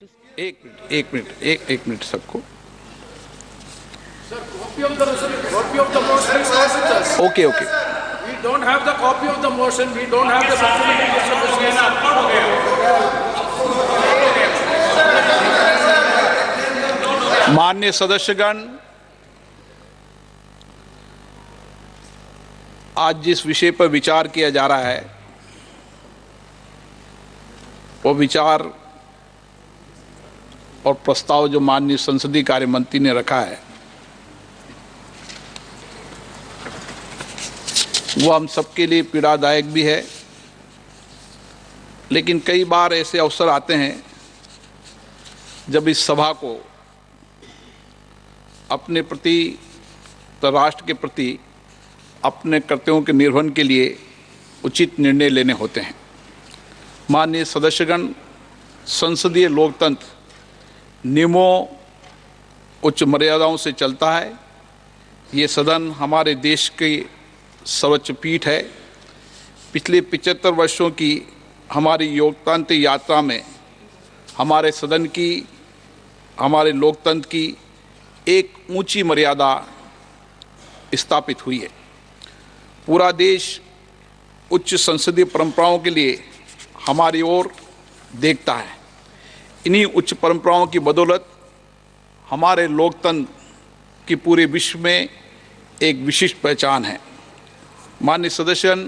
एक मिनट सबको। Sir, copy of the motion is as it is. Okay. We don't have the copy of the motion. We don't have the supplementary resolution. माननीय सदस्यगण, आज जिस विषय पर विचार किया जा रहा है वो विचार और प्रस्ताव जो माननीय संसदीय कार्य मंत्री ने रखा है वो हम सबके लिए पीड़ादायक भी है, लेकिन कई बार ऐसे अवसर आते हैं जब इस सभा को अपने प्रति, राष्ट्र के प्रति अपने कर्तव्यों के निर्वहन के लिए उचित निर्णय लेने होते हैं। माननीय सदस्यगण, संसदीय लोकतंत्र नियमों, उच्च मर्यादाओं से चलता है। ये सदन हमारे देश की सर्वोच्च पीठ है। पिछले 75 वर्षों की हमारी लोकतांत्रिक यात्रा में हमारे सदन की, हमारे लोकतंत्र की एक ऊंची मर्यादा स्थापित हुई है। पूरा देश उच्च संसदीय परंपराओं के लिए हमारी ओर देखता है। इन्हीं उच्च परंपराओं की बदौलत हमारे लोकतंत्र की पूरे विश्व में एक विशिष्ट पहचान है। माननीय सदस्यगण,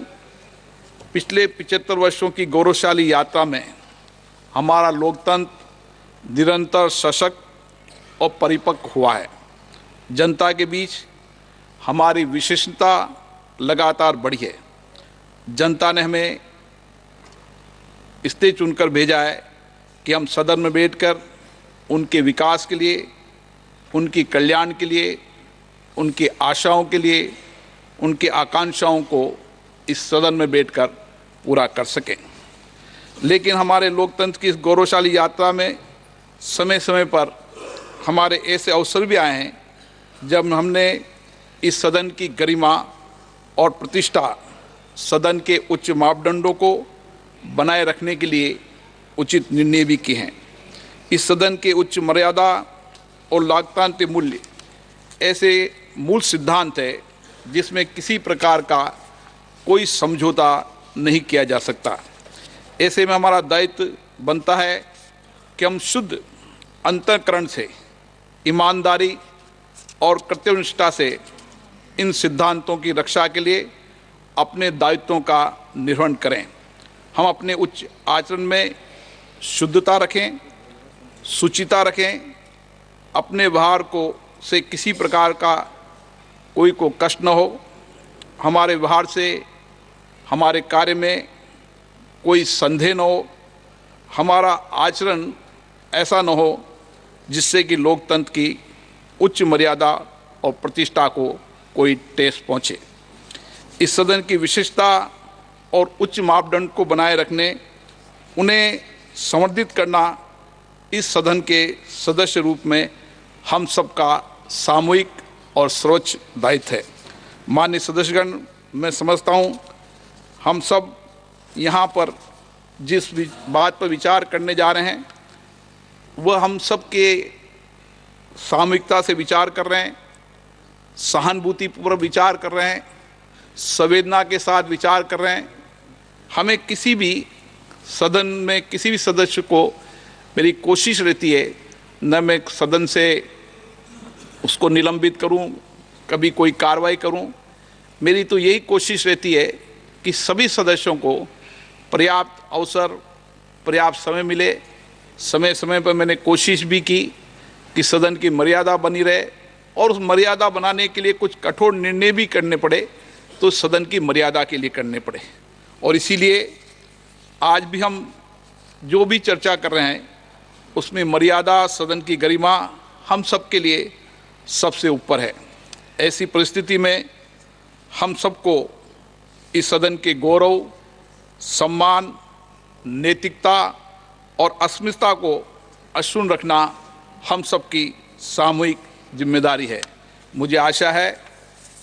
पिछले 75 वर्षों की गौरवशाली यात्रा में हमारा लोकतंत्र निरंतर सशक्त और परिपक्व हुआ है। जनता के बीच हमारी विशिष्टता लगातार बढ़ी है। जनता ने हमें इसलिए चुनकर भेजा है कि हम सदन में बैठकर उनके विकास के लिए, उनकी कल्याण के लिए, उनकी आशाओं के लिए, उनकी आकांक्षाओं को इस सदन में बैठकर पूरा कर सकें। लेकिन हमारे लोकतंत्र की इस गौरवशाली यात्रा में समय समय पर हमारे ऐसे अवसर भी आए हैं जब हमने इस सदन की गरिमा और प्रतिष्ठा, सदन के उच्च मापदंडों को बनाए रखने के लिए उचित निर्णय भी किए हैं। इस सदन के उच्च मर्यादा और लोकतांत्रिक मूल्य ऐसे मूल सिद्धांत है जिसमें किसी प्रकार का कोई समझौता नहीं किया जा सकता। ऐसे में हमारा दायित्व बनता है कि हम शुद्ध अंतःकरण से, ईमानदारी और कर्तव्यनिष्ठा से इन सिद्धांतों की रक्षा के लिए अपने दायित्वों का निर्वहन करें। हम अपने उच्च आचरण में शुद्धता रखें, शुचिता रखें, अपने व्यवहार को से किसी प्रकार का कोई को कष्ट न हो, हमारे व्यवहार से, हमारे कार्य में कोई संदेह न हो, हमारा आचरण ऐसा न हो जिससे कि लोकतंत्र की उच्च मर्यादा और प्रतिष्ठा को कोई ठेस पहुँचे। इस सदन की विशिष्टता और उच्च मापदंड को बनाए रखने, उन्हें संवर्धित करना इस सदन के सदस्य रूप में हम सबका सामूहिक और सर्वोच्च दायित्व है। माननीय सदस्यगण, मैं समझता हूँ हम सब यहाँ पर जिस बात पर विचार करने जा रहे हैं वह हम सब के सामूहिकता से विचार कर रहे हैं, सहानुभूतिपूर्वक विचार कर रहे हैं, संवेदना के साथ विचार कर रहे हैं। हमें किसी भी सदन में किसी भी सदस्य को, मेरी कोशिश रहती है न मैं सदन से उसको निलंबित करूं, कभी कोई कार्रवाई करूं। मेरी तो यही कोशिश रहती है कि सभी सदस्यों को पर्याप्त अवसर, पर्याप्त समय मिले। समय समय पर मैंने कोशिश भी की कि सदन की मर्यादा बनी रहे और उस मर्यादा बनाने के लिए कुछ कठोर निर्णय भी करने पड़े तो सदन की मर्यादा के लिए करने पड़े। और इसीलिए आज भी हम जो भी चर्चा कर रहे हैं उसमें मर्यादा, सदन की गरिमा हम सब के लिए सबसे ऊपर है। ऐसी परिस्थिति में हम सबको इस सदन के गौरव, सम्मान, नैतिकता और अस्मिता को अक्षुण्ण रखना हम सबकी सामूहिक जिम्मेदारी है। मुझे आशा है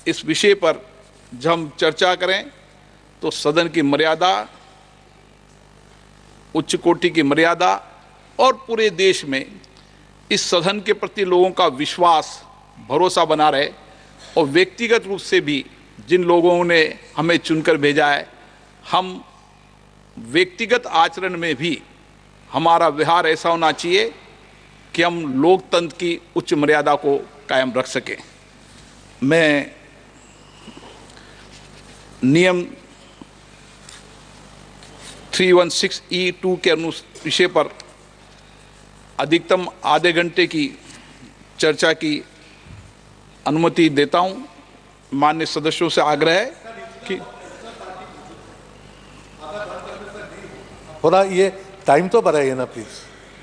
इस विषय पर जब हम चर्चा करें तो सदन की मर्यादा, उच्च कोटि की मर्यादा और पूरे देश में इस सदन के प्रति लोगों का विश्वास, भरोसा बना रहे, और व्यक्तिगत रूप से भी जिन लोगों ने हमें चुनकर भेजा है, हम व्यक्तिगत आचरण में भी हमारा व्यवहार ऐसा होना चाहिए कि हम लोकतंत्र की उच्च मर्यादा को कायम रख सकें। मैं नियम 316(e)(2) के विषय पर अधिकतम आधे घंटे की चर्चा की अनुमति देता हूं। माननीय सदस्यों से आग्रह है कि थोड़ा ये टाइम तो बढ़ाइए ना प्लीज।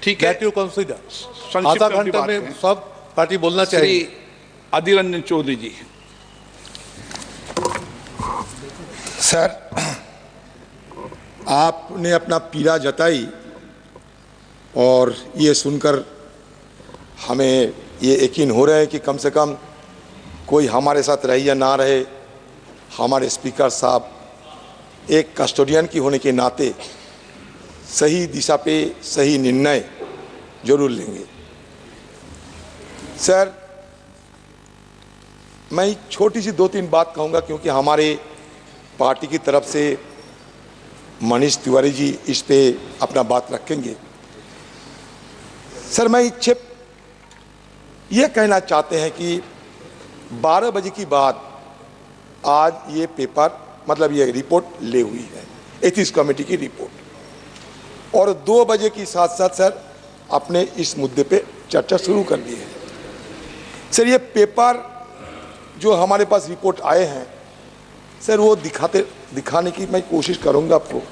ठीक है, दैट यू कंसीडर। संक्षिप्त आधा में घंटे बात में करें। सब पार्टी बोलना चाहिए। श्री अधीर रंजन चौधरी जी। सर, आपने अपना पीड़ा जताई और ये सुनकर हमें ये यकीन हो रहा है कि कम से कम कोई हमारे साथ रहे या ना रहे, हमारे स्पीकर साहब एक कस्टोडियन की होने के नाते सही दिशा पे सही निर्णय जरूर लेंगे। सर, मैं छोटी सी 2-3 बात कहूँगा क्योंकि हमारे पार्टी की तरफ से मनीष तिवारी जी इस पे अपना बात रखेंगे। सर, मैं ये कहना चाहते हैं कि 12 बजे की बाद आज ये पेपर मतलब ये रिपोर्ट ले हुई है, एथिक्स कमेटी की रिपोर्ट, और 2 बजे के साथ साथ सर अपने इस मुद्दे पे चर्चा शुरू कर दी है। सर, ये पेपर जो हमारे पास रिपोर्ट आए हैं सर, वो दिखाने की मैं कोशिश करूंगा आपको।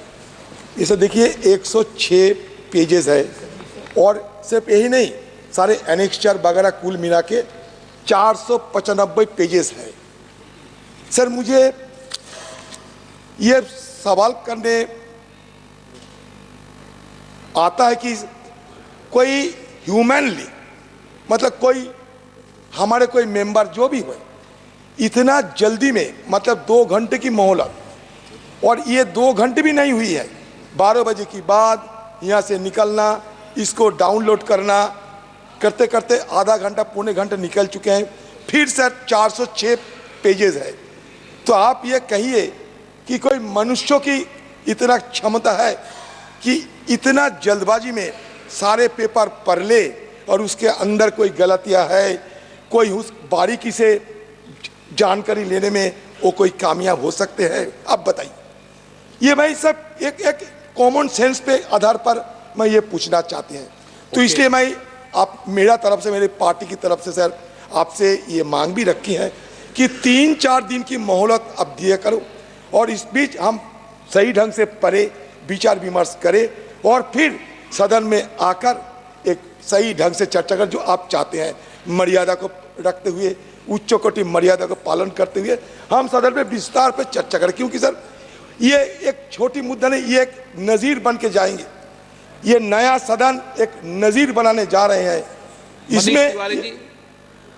इसे देखिए, 106 पेजेस है, और सिर्फ यही नहीं, सारे एनेक्स्चर वगैरह कुल मिला के 495 पेजेस है। सर, मुझे ये सवाल करने आता है कि कोई ह्यूमनली मतलब कोई हमारे कोई मेंबर जो भी हो, इतना जल्दी में मतलब 2 घंटे की मोहलत, और ये 2 घंटे भी नहीं हुई है, 12 बजे की बाद यहाँ से निकलना, इसको डाउनलोड करना करते करते आधा घंटा पौने घंटा निकल चुके हैं। फिर सर 406 पेजेस है। तो आप ये कहिए कि कोई मनुष्यों की इतना क्षमता है कि इतना जल्दबाजी में सारे पेपर पढ़ ले और उसके अंदर कोई गलतियां है, कोई उस बारीकी से जानकारी लेने में वो कोई कामयाब हो सकते हैं? अब बताइए। ये मैं सब एक कॉमन सेंस पे आधार पर मैं ये पूछना चाहते हैं। तो इसलिए मैं आप मेरा तरफ से, मेरे पार्टी की तरफ से सर आपसे ये मांग भी रखी है कि 3-4 दिन की मोहलत अब दिया करो, और इस बीच हम सही ढंग से पढ़े, विचार विमर्श करें, और फिर सदन में आकर एक सही ढंग से चर्चा कर, जो आप चाहते हैं, मर्यादा को रखते हुए, उच्च कोटि मर्यादा को पालन करते हुए हम सदन में विस्तार पर चर्चा करें। क्योंकि सर ये एक छोटी मुद्दा नहीं, ये एक नज़ीर बन के जाएंगे। ये नया सदन एक नज़ीर बनाने जा रहे हैं। इसमें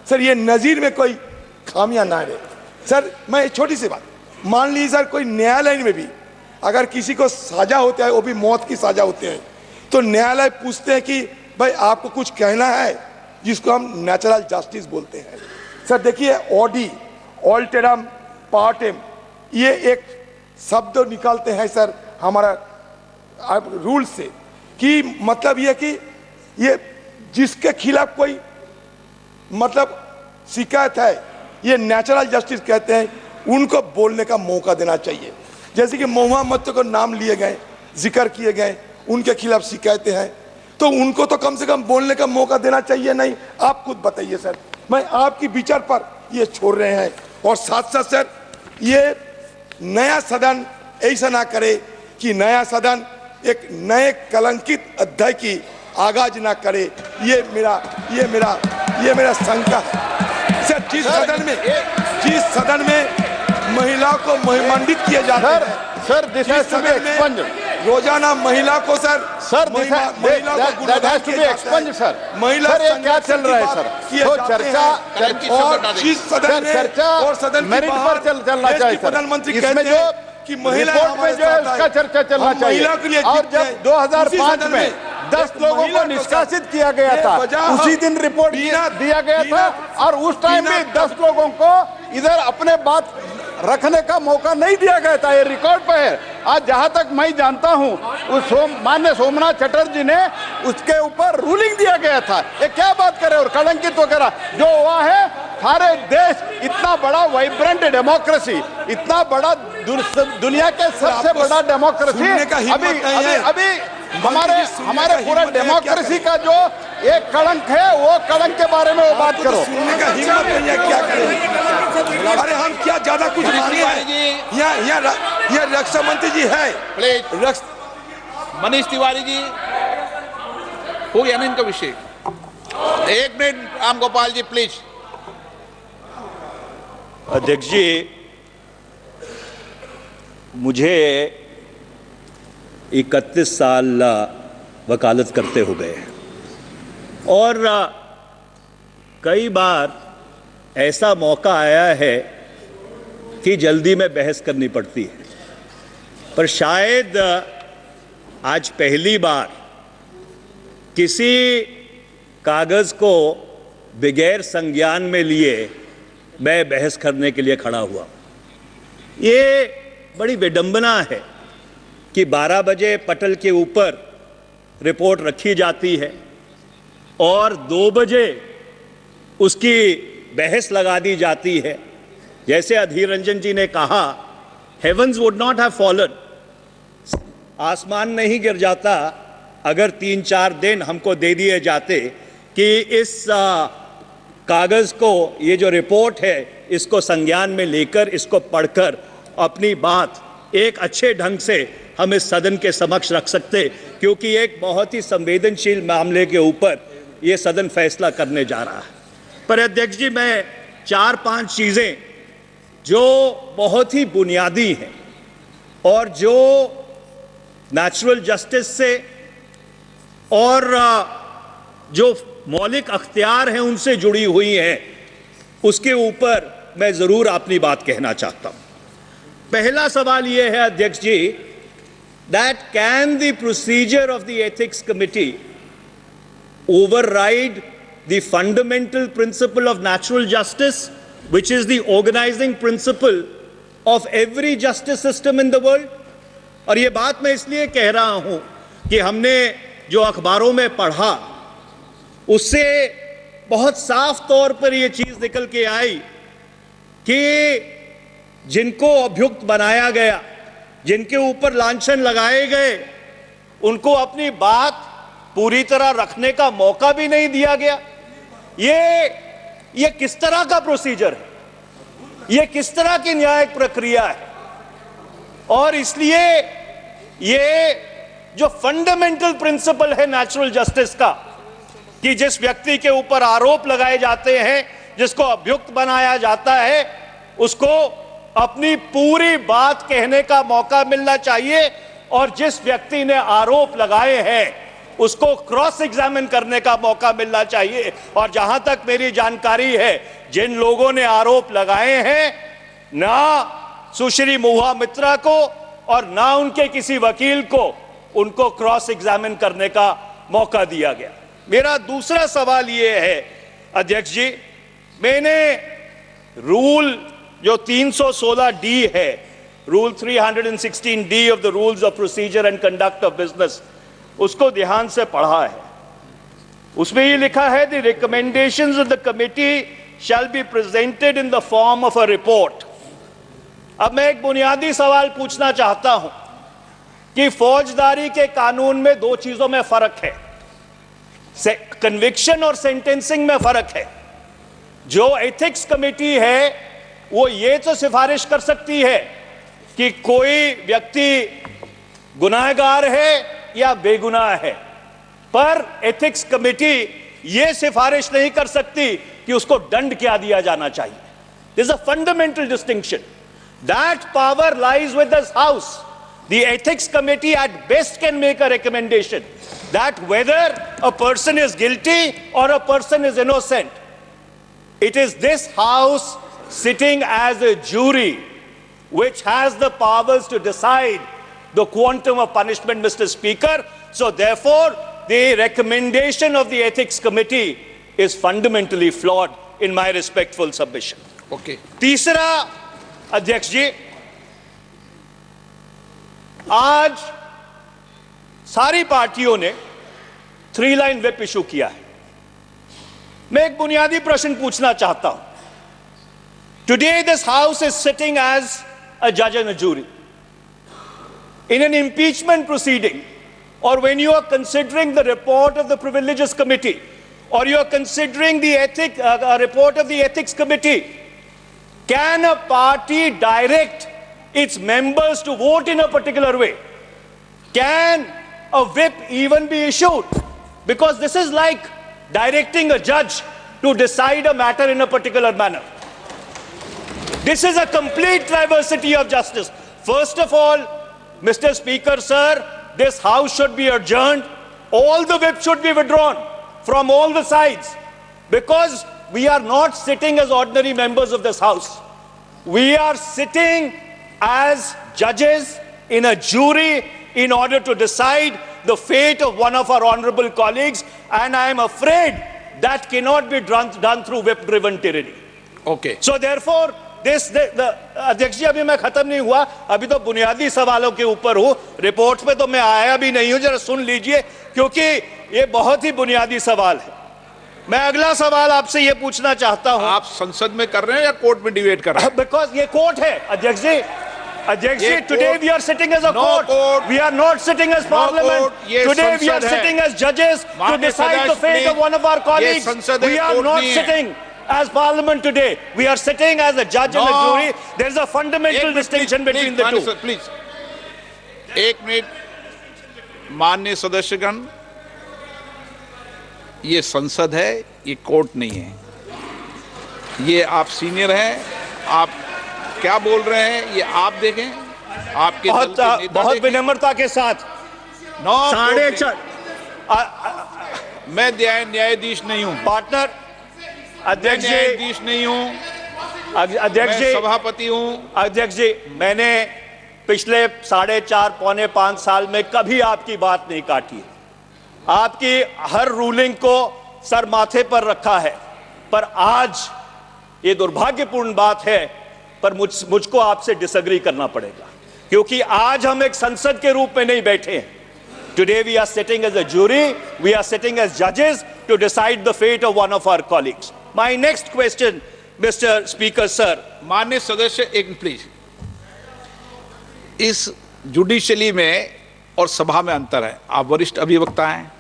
सर ये नज़ीर में कोई खामियां ना रहे। सर, मैं छोटी सी बात, मान लीजिए सर कोई न्यायालय में भी अगर किसी को सजा होता है, वो भी मौत की सजा होते हैं, तो न्यायालय पूछते हैं कि भाई आपको कुछ कहना है, जिसको हम नेचुरल जस्टिस बोलते हैं। सर देखिए, ऑडी ऑल्टेरम पार्टेम, ये एक शब्द निकालते हैं सर हमारा रूल से, कि मतलब ये कि ये जिसके खिलाफ कोई मतलब शिकायत है, ये नेचुरल जस्टिस कहते हैं, उनको बोलने का मौका देना चाहिए। जैसे कि महुआ मत को नाम लिए गए, जिक्र किए गए, उनके खिलाफ शिकायतें हैं, तो उनको तो कम से कम बोलने का मौका देना चाहिए। नहीं, आप खुद बताइए सर, मैं आपकी विचार पर ये छोड़ रहे हैं। और साथ साथ सर, ये नया सदन ऐसा ना करे कि नया सदन एक नए कलंकित अध्याय की आगाज ना करे। ये मेरा शंका है सर। जिस सदन में महिलाओं को महिमान्वित किया जाता है sir, this has to be expunged. रोजाना महिला को सर महिला को that to be expunged sir. महिला सर, ये क्या चल रहा है सर? तो चर्चा और जिस सदन में और सदन मेरिट पर चलना चाहिए सर। प्रधानमंत्री इसमें कहते हैं कि महिला रिपोर्ट में जो है उसका चर्चा चलना चाहिए। महिला के लिए और जब 2005 में 10 लोगों को निष्कासित किया गया था, उसी दिन रिपोर्ट दिया गया था, और उस टाइम भी 10 लोगों को इधर अपने बात रखने का मौका नहीं दिया गया था। ये रिकॉर्ड पे है। आज जहां तक मैं जानता हूं, उस माननीय सोमनाथ चटर्जी ने उसके ऊपर रूलिंग दिया गया था। ये क्या बात करे, और कलंकित वगैरह जो हुआ है, सारे देश, इतना बड़ा वाइब्रेंट डेमोक्रेसी, इतना बड़ा दुनिया के सबसे बड़ा डेमोक्रेसी, अभी हमारे पूरे डेमोक्रेसी का जो एक कलंक है, वो कलंक के बारे में वो बात करो। सुनने का हिम्मत नहीं है, क्या करें? अरे हम क्या ज्यादा कुछ मांगे हैं? यहाँ रक्षा मंत्री जी है, प्लीज। मनीष तिवारी जी, हो गया ना इनका विषय? 1 मिनट राम गोपाल जी प्लीज। अध्यक्ष जी, मुझे 31 साल वकालत करते हो गए और कई बार ऐसा मौका आया है कि जल्दी में बहस करनी पड़ती है, पर शायद आज पहली बार किसी कागज को बगैर संज्ञान में लिए मैं बहस करने के लिए खड़ा हुआ। ये बड़ी विडंबना है कि 12 बजे पटल के ऊपर रिपोर्ट रखी जाती है और 2 बजे उसकी बहस लगा दी जाती है। जैसे अधीर रंजन जी ने कहा, heavens would not have fallen, आसमान नहीं गिर जाता अगर 3-4 दिन हमको दे दिए जाते कि इस कागज को, ये जो रिपोर्ट है, इसको संज्ञान में लेकर, इसको पढ़कर अपनी बात एक अच्छे ढंग से हम इस सदन के समक्ष रख सकते, क्योंकि एक बहुत ही संवेदनशील मामले के ऊपर ये सदन फैसला करने जा रहा है। पर अध्यक्ष जी, मैं 4-5 चीजें जो बहुत ही बुनियादी हैं और जो नेचुरल जस्टिस से और जो मौलिक अख्तियार हैं उनसे जुड़ी हुई हैं, उसके ऊपर मैं जरूर अपनी बात कहना चाहता हूं। पहला सवाल यह है अध्यक्ष जी, that can the procedure of the ethics committee override the fundamental principle of natural justice, which is the organizing principle of every justice system in the world? और ये बात मैं इसलिए कह रहा हूं कि हमने जो अखबारों में पढ़ा उससे बहुत साफ तौर पर यह चीज निकल के आई कि जिनको अभियुक्त बनाया गया, जिनके ऊपर लांछन लगाए गए, उनको अपनी बात पूरी तरह रखने का मौका भी नहीं दिया गया। ये किस तरह का प्रोसीजर है? ये किस तरह की न्यायिक प्रक्रिया है? और इसलिए ये जो फंडामेंटल प्रिंसिपल है नेचुरल जस्टिस का, कि जिस व्यक्ति के ऊपर आरोप लगाए जाते हैं, जिसको अभियुक्त बनाया जाता है, उसको अपनी पूरी बात कहने का मौका मिलना चाहिए, और जिस व्यक्ति ने आरोप लगाए हैं उसको क्रॉस एग्जामिन करने का मौका मिलना चाहिए। और जहां तक मेरी जानकारी है, जिन लोगों ने आरोप लगाए हैं, ना सुश्री महुआ मित्रा को और ना उनके किसी वकील को उनको क्रॉस एग्जामिन करने का मौका दिया गया। मेरा दूसरा सवाल यह है अध्यक्ष जी, मैंने रूल जो 316D है, rule 316D of the rules of procedure and conduct of business, उसको ध्यान से पढ़ा है। उसमें ये लिखा है, the recommendations of the committee shall be presented in the form of a report. अब मैं एक बुनियादी सवाल पूछना चाहता हूं कि फौजदारी के कानून में 2 चीजों में फर्क है, कन्विक्शन और सेंटेंसिंग में फर्क है। जो एथिक्स कमेटी है वो ये तो सिफारिश कर सकती है कि कोई व्यक्ति गुनाहगार है या बेगुनाह है, पर एथिक्स कमेटी ये सिफारिश नहीं कर सकती कि उसको दंड क्या दिया जाना चाहिए। This is a fundamental distinction. That power lies with this house. The ethics committee at best can make a recommendation that whether a person is guilty or a person is innocent. It is this house sitting as a jury which has the powers to decide the quantum of punishment, Mr. Speaker. So therefore, the recommendation of the ethics committee is fundamentally flawed in my respectful submission. Okay. तीसरा, अध्यक्ष जी, आज सारी पार्टियों ने 3 line whip issue किया है। मैं एक बुनियादी प्रश्न पूछना चाहता हूं। Today this house is sitting as a judge and a jury in an impeachment proceeding, or when you are considering the report of the privileges committee, or you are considering the report of the ethics committee. Can a party direct its members to vote in a particular way? Can a whip even be issued? Because this is like directing a judge to decide a matter in a particular manner. This is a complete diversity of justice. First of all, Mr. Speaker, sir, this house should be adjourned. All the whips should be withdrawn from all the sides, because we are not sitting as ordinary members of this house. We are sitting as judges in a jury in order to decide the fate of one of our honorable colleagues, and I am afraid that cannot be done through whip-driven tyranny. Okay. So therefore, अध्यक्ष जी, अभी मैं खत्म नहीं हुआ, अभी तो बुनियादी सवालों के ऊपर हूं, रिपोर्ट पे तो मैं आया भी नहीं हूं, जरा सुन लीजिए, क्योंकि ये बहुत ही बुनियादी सवाल है। मैं अगला सवाल आपसे ये पूछना चाहता हूं। आप संसद में कर रहे हैं या कोर्ट में डिबेट कर रहे हैं? बिकॉज ये कोर्ट है अध्यक्ष जी। अध्यक्ष जी, today we are sitting as a court, we are not sitting as parliament. Today we are sitting as जजेस to decide the fate of one of our colleagues. We are not sitting as parliament today. We are sitting as a judge and a jury. There is a fundamental distinction between the two. Please, एक minute, माननीय सदस्यगण, ये संसद है, ये court नहीं है। ये आप सीनियर हैं, आप क्या बोल रहे हैं ये आप देखें, आपके बहुत विनम्रता के साथ। 4:30 मैं न्यायाधीश नहीं हूं पार्टनर, अध्यक्ष जी न्यायाधीश नहीं हूं, अध्यक्ष जी सभापति हूं। अध्यक्ष जी, मैंने पिछले 4.5 पौने 5 साल में कभी आपकी बात नहीं काटी है। आपकी हर रूलिंग को सर माथे पर रखा है, पर आज ये दुर्भाग्यपूर्ण बात है, पर मुझको आपसे डिसएग्री करना पड़ेगा, क्योंकि आज हम एक संसद के रूप में नहीं बैठे हैं। Today we are sitting as a jury, we are sitting as judges to decide the fate of one of our colleagues. My next question, Mr. Speaker, sir. माननीय सदस्य, एक प्लीज, इस जुडिशली में और सभा में अंतर है। आप वरिष्ठ अभिवक्ता हैं,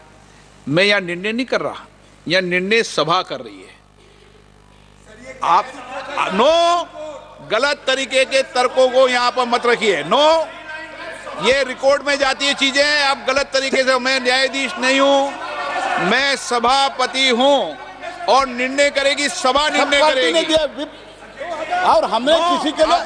मैं यहाँ निर्णय नहीं कर रहा, यहाँ निर्णय सभा कर रही है। आप गलत तरीके के तर्कों को यहाँ पर मत रखिए। ये रिकॉर्ड में जाती है चीजें, आप गलत तरीके से। मैं न्यायाधीश नहीं हूं, मैं सभापति हूं, और निर्णय करेगी सभा, निर्णय करेगी। और हमने किसी के लिए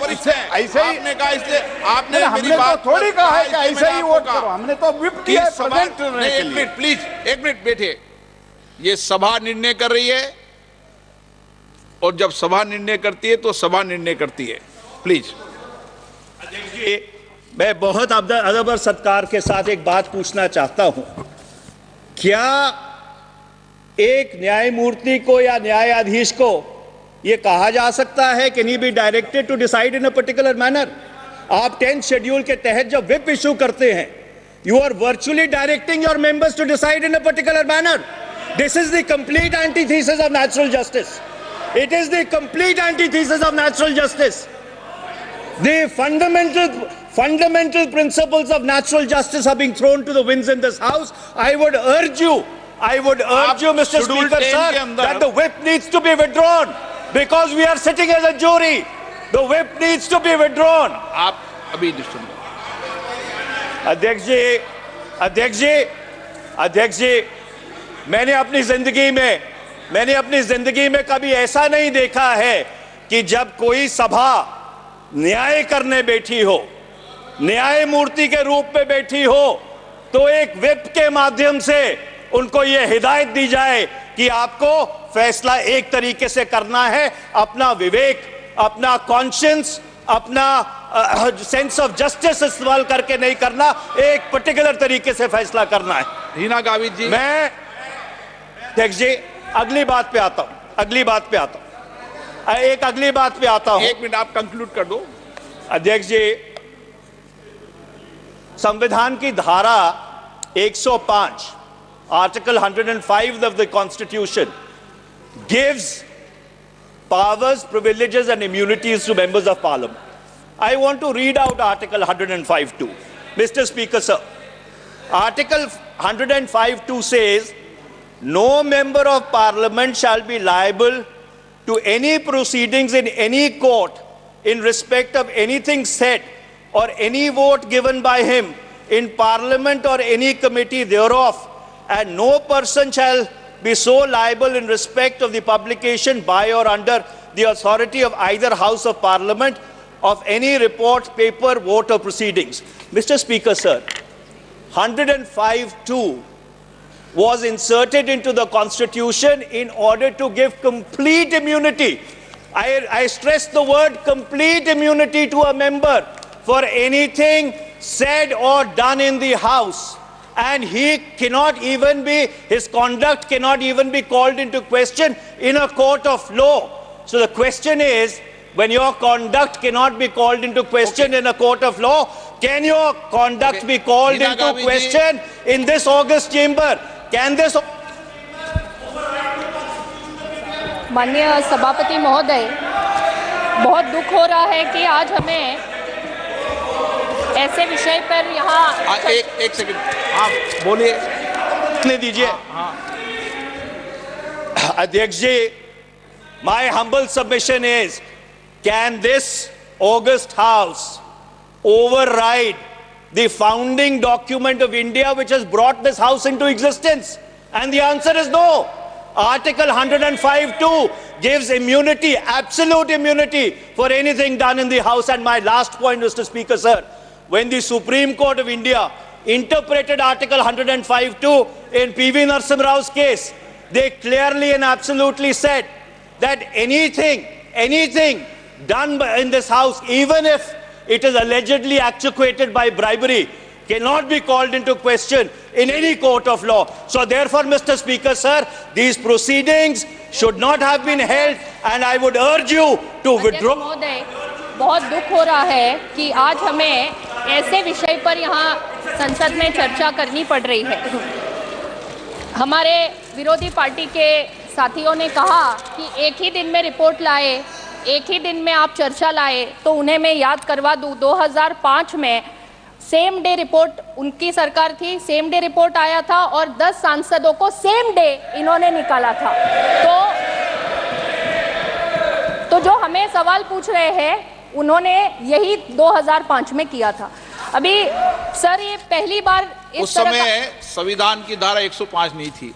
ऐसे ही आपने कहा, इसलिए आपने हमने तो थोड़ी कहा है कि ऐसे ही वोट करो, हमने तो व्हिप किया है प्रेजेंट करने के लिए। प्लीज एक मिनट बैठिए। ये सभा निर्णय कर रही है, और जब सभा निर्णय करती है तो सभा निर्णय करती है। प्लीज। मैं बहुत अदब और सत्कार के साथ एक बात पूछना चाहता हूं। क्या एक न्यायमूर्ति को या न्यायाधीश को यह कहा जा सकता है कि नहीं be directed to decide in a particular manner? आप 10th शेड्यूल के तहत जब व्हिप इशू करते हैं, you are virtually directing your members to decide in a particular manner. This is the complete antithesis of natural justice. It is the complete antithesis of natural justice. The fundamental principles of natural justice are being thrown to the winds in this house. I would urge you, Mr. Speaker, sir, that the whip needs to be withdrawn, because we are sitting as a jury. The whip needs to be withdrawn. आप अभी सुन। अध्यक्ष जी, मैंने अपनी जिंदगी में कभी ऐसा नहीं देखा है कि जब कोई सभा न्याय करने बैठी हो, न्यायमूर्ति के रूप में बैठी हो, तो एक व्हिप के माध्यम से उनको यह हिदायत दी जाए कि आपको फैसला एक तरीके से करना है, अपना विवेक, अपना कॉन्शियंस, अपना सेंस ऑफ जस्टिस इस्तेमाल करके नहीं करना, एक पर्टिकुलर तरीके से फैसला करना है। हिना गावित जी, मैं अध्यक्ष जी अगली बात पे आता हूं, अगली बात पे आता हूं, एक अगली बात पे आता हूं। 1 मिनट आप कंक्लूड कर दो। अध्यक्ष जी, संविधान की धारा 105, article 105 of the Constitution gives powers, privileges and immunities to members of Parliament. I want to read out Article 105(2). Mr. Speaker, sir, Article 105(2) says, no member of Parliament shall be liable to any proceedings in any court in respect of anything said or any vote given by him in Parliament or any committee thereof, and no person shall be so liable in respect of the publication by or under the authority of either House of Parliament of any report, paper, vote or proceedings. Mr. Speaker, sir, 105(2) was inserted into the Constitution in order to give complete immunity. I stress the word complete immunity to a member for anything said or done in the House. And he cannot even be, his conduct cannot even be called into question in a court of law. So the question is, when your conduct cannot be called into question in a court of law, can your conduct be called Hina into Gavitt ji. question in this august chamber? Can this... माननीय सभापति महोदय, बहुत दुख हो रहा है कि आज हमें ऐसे विषय पर यहाँ एक सेकंड, हाँ बोलिए। ने दीजिए। अध्यक्ष जी, my humble submission is, can this august house override the founding document of India which has brought this house into existence? And the answer is no. Article 105(2) gives immunity, absolute immunity for anything done in the house. And my last point, Mr. Speaker, sir, when the Supreme Court of India interpreted Article 105(2) in P.V. Narasimha Rao's case, they clearly and absolutely said that anything done in this house, even if it is allegedly actuated by bribery, cannot be called into question in any court of law. So therefore, Mr. Speaker, sir, these proceedings should not have been held, and I would urge you to withdraw. महोदय, बहुत दुख हो रहा है कि आज हमें ऐसे विषय पर यहाँ संसद में चर्चा करनी पड़ रही है। हमारे विरोधी पार्टी के साथियों ने कहा कि एक ही दिन में रिपोर्ट लाए, एक ही दिन में आप चर्चा लाए, तो उन्हें मैं याद करवा दूं, 2005 में सेम डे रिपोर्ट उनकी सरकार थी, सेम डे रिपोर्ट आया था और 10 सांसदों को सेम डे इन्होंने निकाला था। तो जो हमें सवाल पूछ रहे हैं, उन्होंने यही 2005 में किया था। अभी सर, ये पहली बार उस समय संविधान की धारा 105 नहीं थी।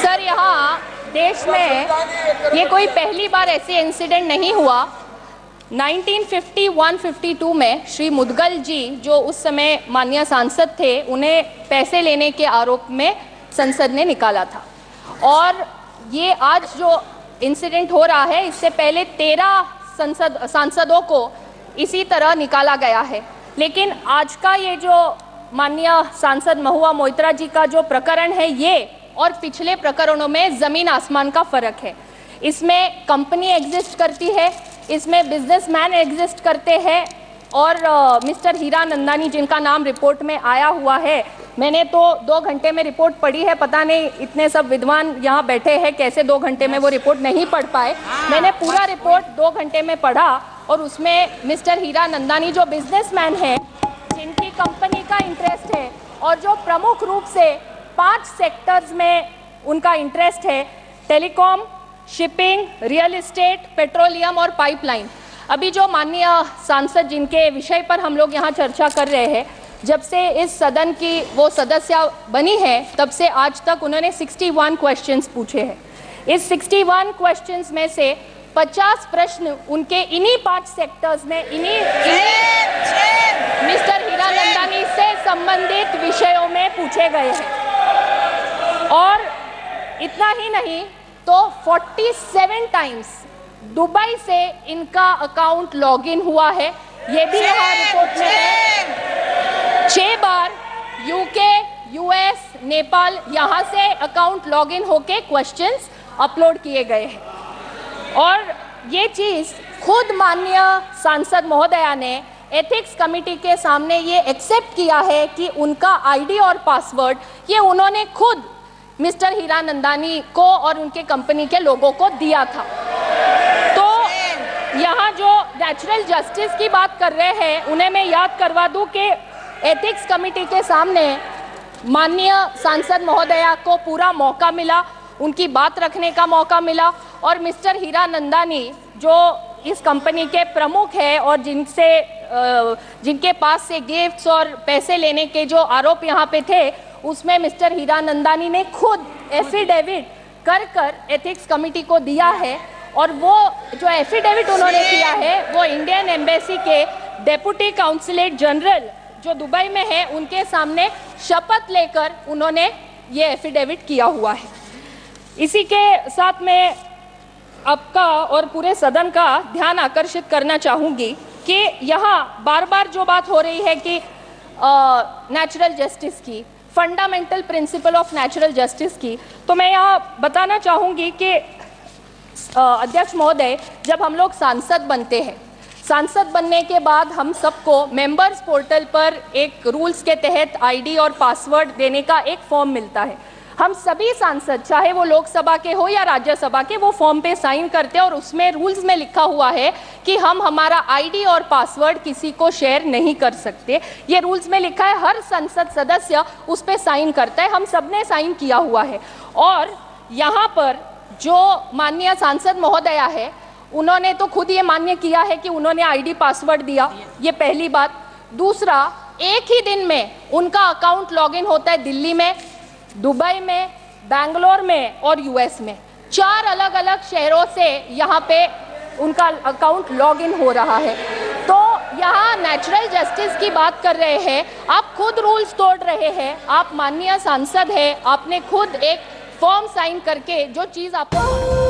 सर, यहाँ देश में ये कोई पहली बार ऐसे इंसिडेंट नहीं हुआ। 1951-52 में श्री मुदगल जी, जो उस समय माननीय सांसद थे, उन्हें पैसे लेने के आरोप में संसद ने निकाला था। और ये आज जो इंसिडेंट हो रहा है, इससे पहले 13 सांसदों को इसी तरह निकाला गया है। लेकिन आज का ये जो माननीय सांसद महुआ मोइत्रा जी का जो प्रकरण है, ये और पिछले प्रकरणों में ज़मीन आसमान का फ़र्क है। इसमें कंपनी एग्जिस्ट करती है, इसमें बिजनेसमैन एग्जिस्ट करते हैं, और मिस्टर हीरा नंदानी, जिनका नाम रिपोर्ट में आया हुआ है, मैंने तो 2 घंटे में रिपोर्ट पढ़ी है। पता नहीं इतने सब विद्वान यहाँ बैठे हैं, कैसे 2 घंटे में वो रिपोर्ट नहीं पढ़ पाए। मैंने पूरा रिपोर्ट 2 घंटे में पढ़ा, और उसमें मिस्टर हीरा नंदानी जो बिजनेसमैन है, जिनकी कंपनी का इंटरेस्ट है, और जो प्रमुख रूप से 5 सेक्टर्स में उनका इंटरेस्ट है, telecom, shipping, real estate, petroleum और पाइपलाइन। अभी जो माननीय सांसद जिनके विषय पर हम लोग यहाँ चर्चा कर रहे हैं, जब से इस सदन की वो सदस्य बनी है, तब से आज तक उन्होंने 61 क्वेश्चंस पूछे हैं। इस 61 क्वेश्चंस में से 50 प्रश्न उनके इन्हीं 5 सेक्टर्स में इन्हीं मिस्टर हीरा नंदानी से संबंधित विषयों में पूछे गए हैं। और इतना ही नहीं, तो 47 टाइम्स दुबई से इनका अकाउंट लॉगिन हुआ है, ये भी यहाँ रिपोर्ट में है। 6 बार यूके, यूएस, नेपाल यहाँ से अकाउंट लॉगिन होके क्वेश्चंस अपलोड किए गए हैं। और ये चीज़ खुद माननीय सांसद महोदया ने एथिक्स कमेटी के सामने ये एक्सेप्ट किया है कि उनका आईडी और पासवर्ड ये उन्होंने खुद मिस्टर हीरानंदानी को और उनके कंपनी के लोगों को दिया था। तो यहाँ जो नेचुरल जस्टिस की बात कर रहे हैं उन्हें मैं याद करवा दूं कि एथिक्स कमेटी के सामने माननीय सांसद महोदया को पूरा मौका मिला, उनकी बात रखने का मौका मिला। और मिस्टर हीरानंदानी जो इस कंपनी के प्रमुख हैं और जिनके पास से गिफ्ट्स और पैसे लेने के जो आरोप यहाँ पे थे, उसमें मिस्टर हीरानंदानी ने खुद एफिडेविट कर एथिक्स कमेटी को दिया है। और वो जो एफिडेविट उन्होंने किया है वो इंडियन एम्बेसी के डेप्यूटी काउंसलेट जनरल जो दुबई में है उनके सामने शपथ लेकर उन्होंने ये एफिडेविट किया हुआ है। इसी के साथ मैं आपका और पूरे सदन का ध्यान आकर्षित करना चाहूँगी कि यहाँ बार बार जो बात हो रही है कि नेचुरल जस्टिस की, fundamental principle of natural justice की, तो मैं यहाँ बताना चाहूँगी कि अध्यक्ष महोदय, जब हम लोग सांसद बनते हैं, सांसद बनने के बाद हम सबको मेंबर्स पोर्टल पर एक रूल्स के तहत आईडी और पासवर्ड देने का एक फॉर्म मिलता है। हम सभी सांसद, चाहे वो लोकसभा के हो या राज्यसभा के, वो फॉर्म पे साइन करते हैं और उसमें रूल्स में लिखा हुआ है कि हम हमारा आईडी और पासवर्ड किसी को शेयर नहीं कर सकते। ये रूल्स में लिखा है, हर संसद सदस्य उस पर साइन करता है, हम सब ने साइन किया हुआ है। और यहाँ पर जो माननीय सांसद महोदया है उन्होंने तो खुद ये मान्य किया है कि उन्होंने आईडी पासवर्ड दिया, ये पहली बात। दूसरा, एक ही दिन में उनका अकाउंट लॉगिन होता है दिल्ली में, दुबई में, बैंगलोर में और यूएस में। 4 अलग अलग शहरों से यहाँ पे उनका अकाउंट लॉगिन हो रहा है। तो यहाँ नेचुरल जस्टिस की बात कर रहे हैं, आप खुद रूल्स तोड़ रहे हैं। आप माननीय सांसद हैं, आपने खुद एक फॉर्म साइन करके जो चीज़ आपको